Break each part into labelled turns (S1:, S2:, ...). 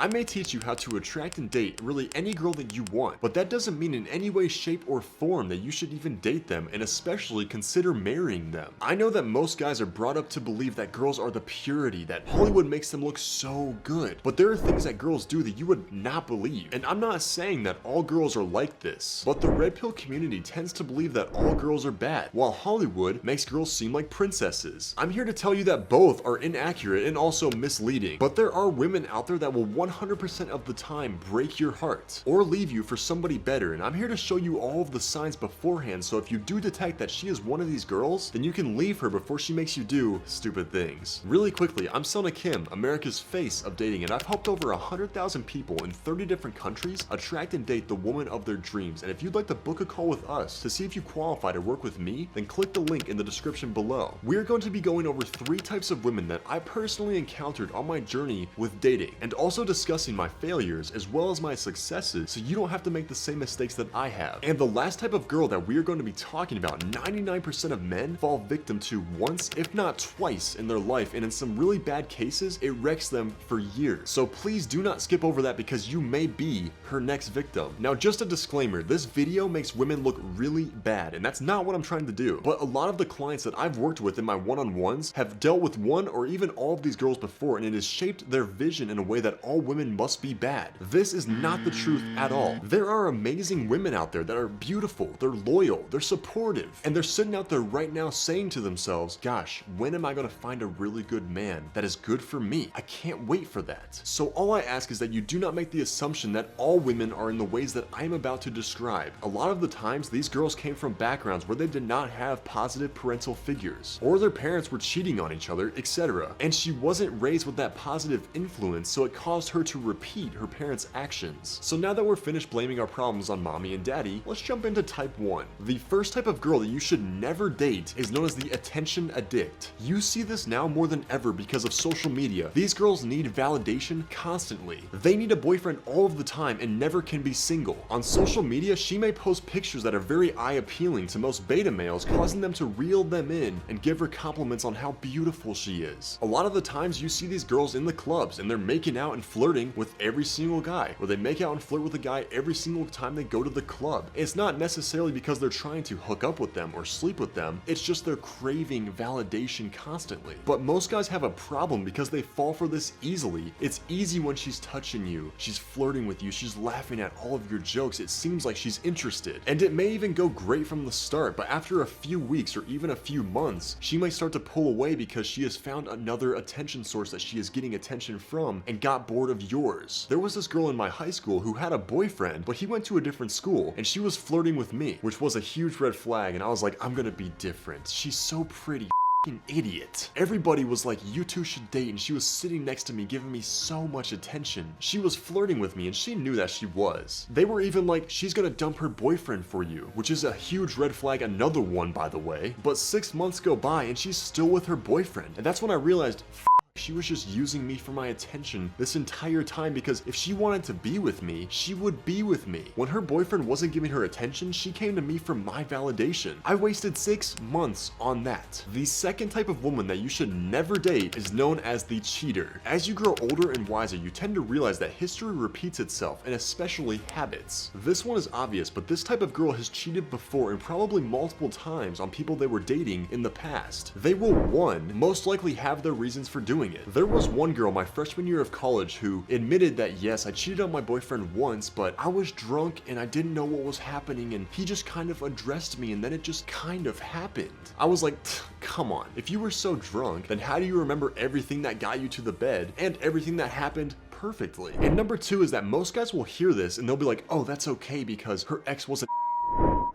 S1: I may teach you how to attract and date really any girl that you want, but that doesn't mean in any way, shape, or form that you should even date them and especially consider marrying them. I know that most guys are brought up to believe that girls are the purity, that Hollywood makes them look so good, but there are things that girls do that you would not believe. And I'm not saying that all girls are like this, but the red pill community tends to believe that all girls are bad, while Hollywood makes girls seem like princesses. I'm here to tell you that both are inaccurate and also misleading, but there are women out there that will 100% of the time break your heart or leave you for somebody better, and I'm here to show you all of the signs beforehand, so if you do detect that she is one of these girls, then you can leave her before she makes you do stupid things. Really quickly, I'm Selna Kim, America's face of dating, and I've helped over 100,000 people in 30 different countries attract and date the woman of their dreams. And if you'd like to book a call with us to see if you qualify to work with me, then click the link in the description below. We're going to be going over 3 types of women that I personally encountered on my journey with dating, and also discussing my failures as well as my successes so you don't have to make the same mistakes that I have. And the last type of girl that we are going to be talking about, 99% of men fall victim to once, if not twice, in their life, and in some really bad cases, it wrecks them for years. So please do not skip over that because you may be her next victim. Now, just a disclaimer, this video makes women look really bad, and that's not what I'm trying to do. But a lot of the clients that I've worked with in my one-on-ones have dealt with one or even all of these girls before, and it has shaped their vision in a way that all women must be bad. This is not the truth at all. There are amazing women out there that are beautiful, they're loyal, they're supportive, and they're sitting out there right now saying to themselves, gosh, when am I gonna find a really good man that is good for me? I can't wait for that. So all I ask is that you do not make the assumption that all women are in the ways that I am about to describe. A lot of the times, these girls came from backgrounds where they did not have positive parental figures, or their parents were cheating on each other, etc. And she wasn't raised with that positive influence, so it caused her to repeat her parents' actions. So now that we're finished blaming our problems on mommy and daddy, let's jump into type 1. The first type of girl that you should never date is known as the attention addict. You see this now more than ever because of social media. These girls need validation constantly. They need a boyfriend all of the time and never can be single. On social media, she may post pictures that are very eye-appealing to most beta males, causing them to reel them in and give her compliments on how beautiful she is. A lot of the times you see these girls in the clubs and they're making out and flirting with every single guy, or they make out and flirt with a guy every single time they go to the club. It's not necessarily because they're trying to hook up with them or sleep with them, it's just they're craving validation constantly. But most guys have a problem because they fall for this easily. It's easy when she's touching you, she's flirting with you, she's laughing at all of your jokes, it seems like she's interested. And it may even go great from the start, but after a few weeks or even a few months, she might start to pull away because she has found another attention source that she is getting attention from and got bored of yours. There was this girl in my high school who had a boyfriend, but he went to a different school and she was flirting with me, which was a huge red flag, and I was like, I'm gonna be different. She's so pretty. Idiot. Everybody was like, you two should date, and she was sitting next to me giving me so much attention. She was flirting with me and she knew that she was. They were even like, she's gonna dump her boyfriend for you, which is a huge red flag, another one by the way. But 6 months go by and she's still with her boyfriend, and that's when I realized, she was just using me for my attention this entire time, because if she wanted to be with me, she would be with me. When her boyfriend wasn't giving her attention, she came to me for my validation. I wasted 6 months on that. The second type of woman that you should never date is known as the cheater. As you grow older and wiser, you tend to realize that history repeats itself, and especially habits. This one is obvious, but this type of girl has cheated before, and probably multiple times, on people they were dating in the past. They will, one, most likely have their reasons for doing it. There was one girl my freshman year of college who admitted that yes, I cheated on my boyfriend once, but I was drunk and I didn't know what was happening, and he just kind of addressed me and then it just kind of happened. I was like, come on, if you were so drunk, then how do you remember everything that got you to the bed and everything that happened perfectly? And number 2 is that most guys will hear this and they'll be like, oh, that's okay because her ex was a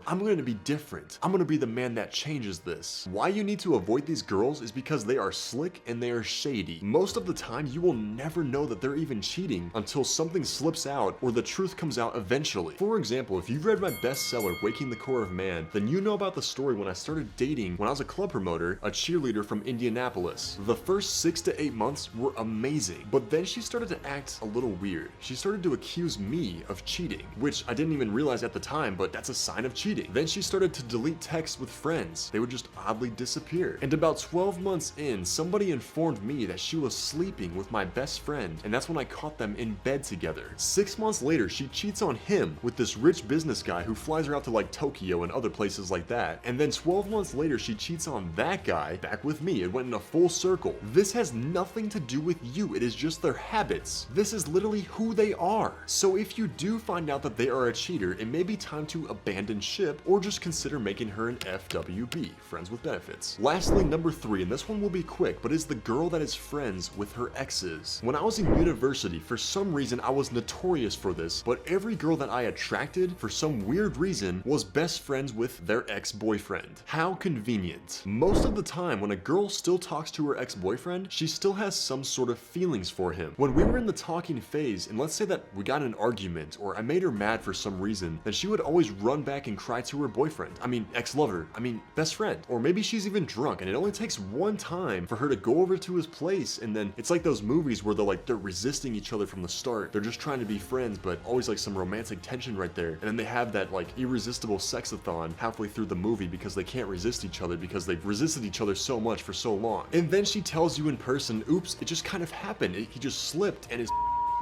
S1: I'm going to be different. I'm going to be the man that changes this. Why you need to avoid these girls is because they are slick and they are shady. Most of the time, you will never know that they're even cheating until something slips out or the truth comes out eventually. For example, if you've read my bestseller, Waking the Core of Man, then you know about the story when I started dating when I was a club promoter, a cheerleader from Indianapolis. The first 6 to 8 months were amazing, but then she started to act a little weird. She started to accuse me of cheating, which I didn't even realize at the time, but that's a sign of cheating. cheating. Then she started to delete texts with friends. They would just oddly disappear. And about 12 months in, somebody informed me that she was sleeping with my best friend, and that's when I caught them in bed together. 6 months later, she cheats on him with this rich business guy who flies her out to like Tokyo and other places like that. And then 12 months later, she cheats on that guy back with me. It went in a full circle. This has nothing to do with you. It is just their habits. This is literally who they are. So if you do find out that they are a cheater, it may be time to abandon ship or just consider making her an FWB, friends with benefits. Lastly, number 3, and this one will be quick, but is the girl that is friends with her exes. When I was in university, for some reason I was notorious for this, but every girl that I attracted, for some weird reason, was best friends with their ex-boyfriend. How convenient. Most of the time, when a girl still talks to her ex-boyfriend, she still has some sort of feelings for him. When we were in the talking phase, and let's say that we got in an argument, or I made her mad for some reason, then she would always run back and cry to her boyfriend. I mean, ex-lover. I mean, best friend. Or maybe she's even drunk, and it only takes one time for her to go over to his place, and then it's like those movies where they're resisting each other from the start. They're just trying to be friends, but always like some romantic tension right there. And then they have that like irresistible sexathon halfway through the movie because they can't resist each other because they've resisted each other so much for so long. And then she tells you in person, oops, it just kind of happened. He just slipped and his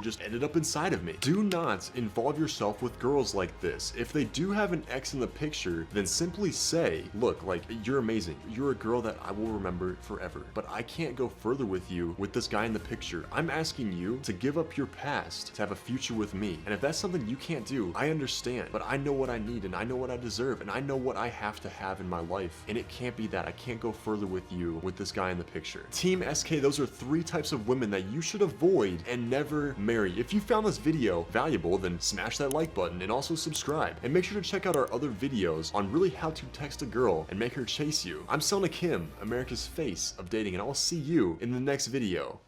S1: just ended up inside of me. Do not involve yourself with girls like this. If they do have an ex in the picture, then simply say, look, like, you're amazing. You're a girl that I will remember forever, but I can't go further with you with this guy in the picture. I'm asking you to give up your past to have a future with me. And if that's something you can't do, I understand, but I know what I need and I know what I deserve and I know what I have to have in my life. And it can't be that. I can't go further with you with this guy in the picture. Team SK, those are 3 types of women that you should avoid and never marry. If you found this video valuable, then smash that like button and also subscribe. And make sure to check out our other videos on really how to text a girl and make her chase you. I'm Selna Kim, America's face of dating, and I'll see you in the next video.